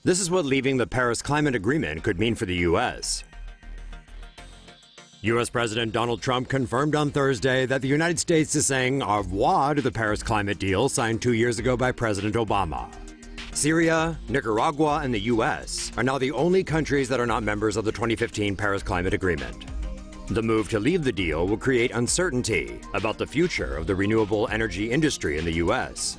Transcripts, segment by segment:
This is what leaving the Paris Climate Agreement could mean for the U.S. U.S. President Donald Trump confirmed on Thursday that the United States is saying au revoir to the Paris climate deal signed 2 years ago by President Obama. Syria, Nicaragua, and the U.S. are now the only countries that are not members of the 2015 Paris Climate Agreement. The move to leave the deal will create uncertainty about the future of the renewable energy industry in the U.S.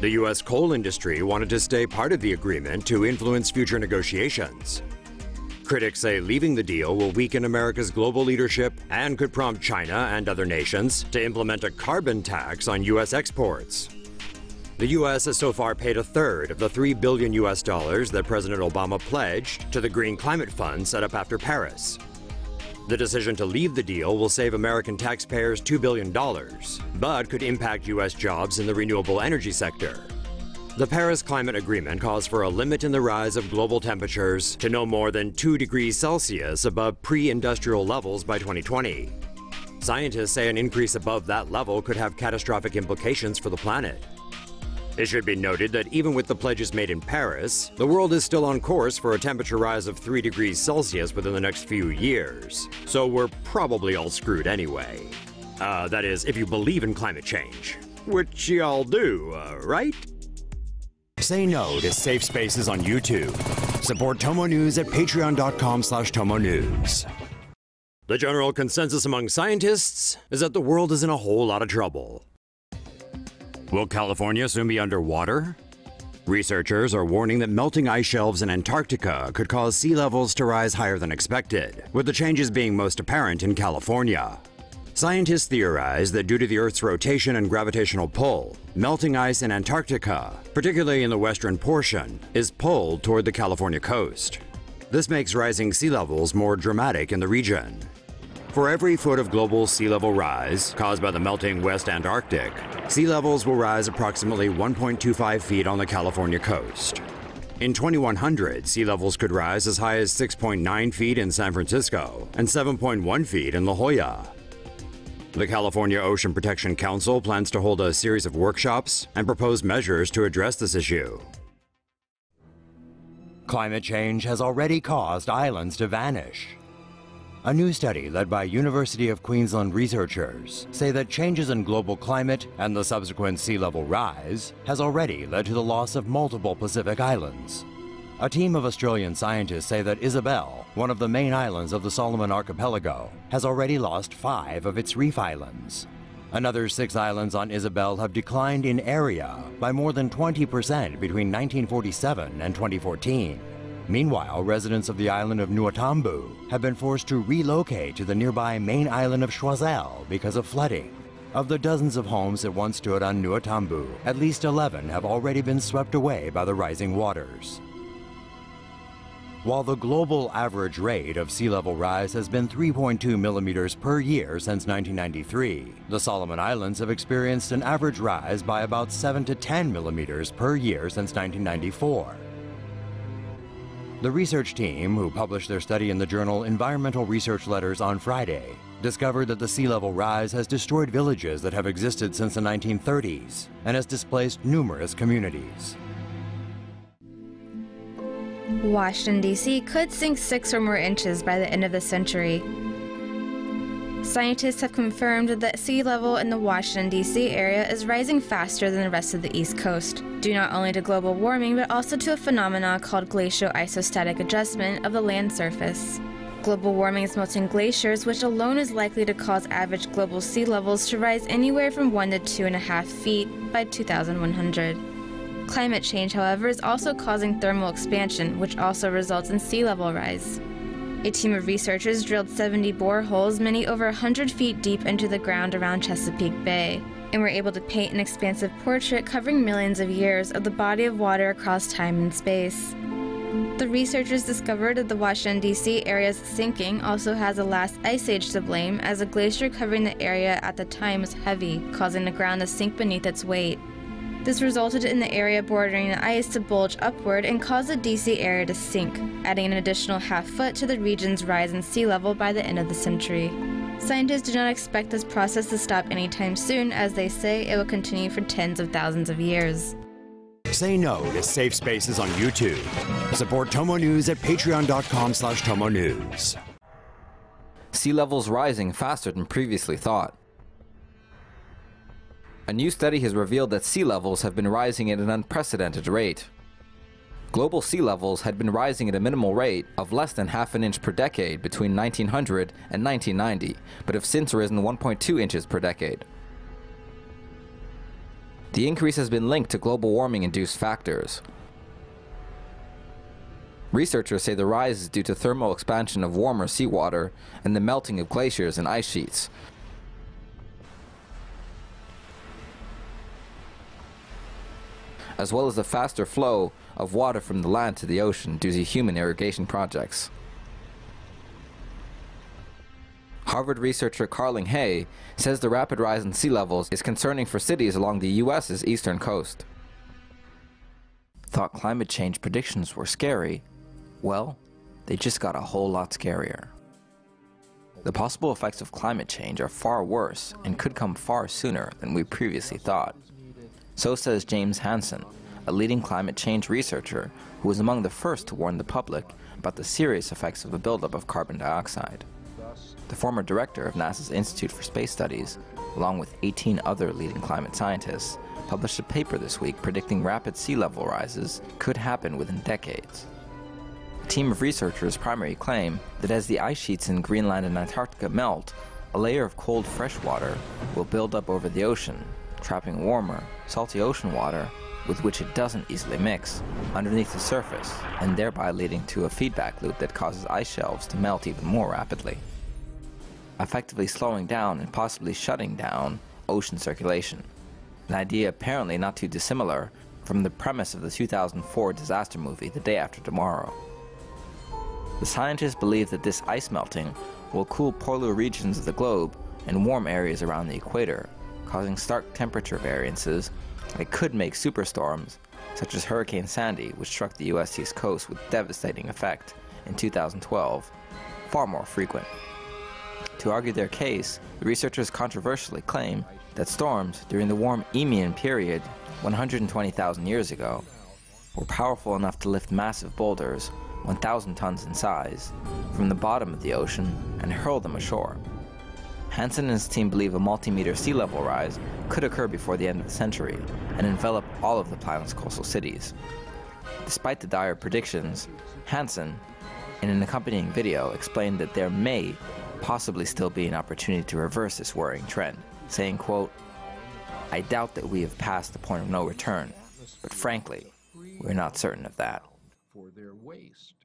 The U.S. coal industry wanted to stay part of the agreement to influence future negotiations. Critics say leaving the deal will weaken America's global leadership and could prompt China and other nations to implement a carbon tax on U.S. exports. The U.S. has so far paid a third of the $3 billion that President Obama pledged to the Green Climate Fund set up after Paris. The decision to leave the deal will save American taxpayers $2 billion, but could impact U.S. jobs in the renewable energy sector. The Paris Climate Agreement calls for a limit in the rise of global temperatures to no more than 2 degrees Celsius above pre-industrial levels by 2020. Scientists say an increase above that level could have catastrophic implications for the planet. It should be noted that even with the pledges made in Paris, the world is still on course for a temperature rise of 3 degrees Celsius within the next few years. So we're probably all screwed anyway. That is, if you believe in climate change. Which y'all do, right? Say no to safe spaces on YouTube. Support TomoNews at patreon.com/TomoNews. The general consensus among scientists is that the world is in a whole lot of trouble. Will California soon be underwater? Researchers are warning that melting ice shelves in Antarctica could cause sea levels to rise higher than expected, with the changes being most apparent in California. Scientists theorize that due to the Earth's rotation and gravitational pull, melting ice in Antarctica, particularly in the western portion, is pulled toward the California coast. This makes rising sea levels more dramatic in the region. For every foot of global sea level rise caused by the melting West Antarctic, sea levels will rise approximately 1.25 feet on the California coast. In 2100, sea levels could rise as high as 6.9 feet in San Francisco and 7.1 feet in La Jolla. The California Ocean Protection Council plans to hold a series of workshops and propose measures to address this issue. Climate change has already caused islands to vanish. A new study led by University of Queensland researchers say that changes in global climate and the subsequent sea level rise has already led to the loss of multiple Pacific islands. A team of Australian scientists say that Isabel, one of the main islands of the Solomon Archipelago, has already lost 5 of its reef islands. Another 6 islands on Isabel have declined in area by more than 20% between 1947 and 2014. Meanwhile, residents of the island of Nuatambu have been forced to relocate to the nearby main island of Choiseul because of flooding. Of the dozens of homes that once stood on Nuatambu, at least 11 have already been swept away by the rising waters. While the global average rate of sea level rise has been 3.2 millimeters per year since 1993, the Solomon Islands have experienced an average rise by about 7 to 10 millimeters per year since 1994. The research team, who published their study in the journal Environmental Research Letters on Friday, discovered that the sea level rise has destroyed villages that have existed since the 1930s and has displaced numerous communities. Washington, D.C. could sink 6 or more inches by the end of the century. Scientists have confirmed that the sea level in the Washington, D.C. area is rising faster than the rest of the East Coast, due not only to global warming but also to a phenomenon called glacial-isostatic adjustment of the land surface. Global warming is melting glaciers, which alone is likely to cause average global sea levels to rise anywhere from 1 to 2.5 feet by 2100. Climate change, however, is also causing thermal expansion, which also results in sea level rise. A team of researchers drilled 70 boreholes, many over 100 feet deep into the ground around Chesapeake Bay, and were able to paint an expansive portrait covering millions of years of the body of water across time and space. The researchers discovered that the Washington, D.C. area's sinking also has a last ice age to blame, as a glacier covering the area at the time was heavy, causing the ground to sink beneath its weight. This resulted in the area bordering the ice to bulge upward and caused the D.C. area to sink, adding an additional half foot to the region's rise in sea level by the end of the century. Scientists do not expect this process to stop anytime soon, as they say it will continue for tens of thousands of years. Say no to safe spaces on YouTube. Support TomoNews at patreon.com/TomoNews. Sea levels rising faster than previously thought. A new study has revealed that sea levels have been rising at an unprecedented rate. Global sea levels had been rising at a minimal rate of less than half an inch per decade between 1900 and 1990, but have since risen 1.2 inches per decade. The increase has been linked to global warming-induced factors. Researchers say the rise is due to thermal expansion of warmer seawater and the melting of glaciers and ice sheets. As well as the faster flow of water from the land to the ocean due to human irrigation projects. Harvard researcher Carling Hay says the rapid rise in sea levels is concerning for cities along the U.S.'s eastern coast. Thought climate change predictions were scary? Well, they just got a whole lot scarier. The possible effects of climate change are far worse and could come far sooner than we previously thought. So says James Hansen, a leading climate change researcher who was among the first to warn the public about the serious effects of the buildup of carbon dioxide. The former director of NASA's Institute for Space Studies, along with 18 other leading climate scientists, published a paper this week predicting rapid sea level rises could happen within decades. A team of researchers' primary claim that as the ice sheets in Greenland and Antarctica melt, a layer of cold fresh water will build up over the ocean, trapping warmer, salty ocean water with which it doesn't easily mix underneath the surface, and thereby leading to a feedback loop that causes ice shelves to melt even more rapidly, effectively slowing down and possibly shutting down ocean circulation. An idea apparently not too dissimilar from the premise of the 2004 disaster movie The Day After Tomorrow. The scientists believe that this ice melting will cool polar regions of the globe and warm areas around the equator, causing stark temperature variances that could make superstorms, such as Hurricane Sandy, which struck the U.S. East Coast with devastating effect in 2012, far more frequent. To argue their case, the researchers controversially claim that storms during the warm Eemian period 120,000 years ago were powerful enough to lift massive boulders, 1,000 tons in size, from the bottom of the ocean and hurl them ashore. Hansen and his team believe a multi-meter sea level rise could occur before the end of the century and envelop all of the planet's coastal cities. Despite the dire predictions, Hansen, in an accompanying video, explained that there may possibly still be an opportunity to reverse this worrying trend, saying, quote, "I doubt that we have passed the point of no return, but frankly, we're not certain of that." For their waste.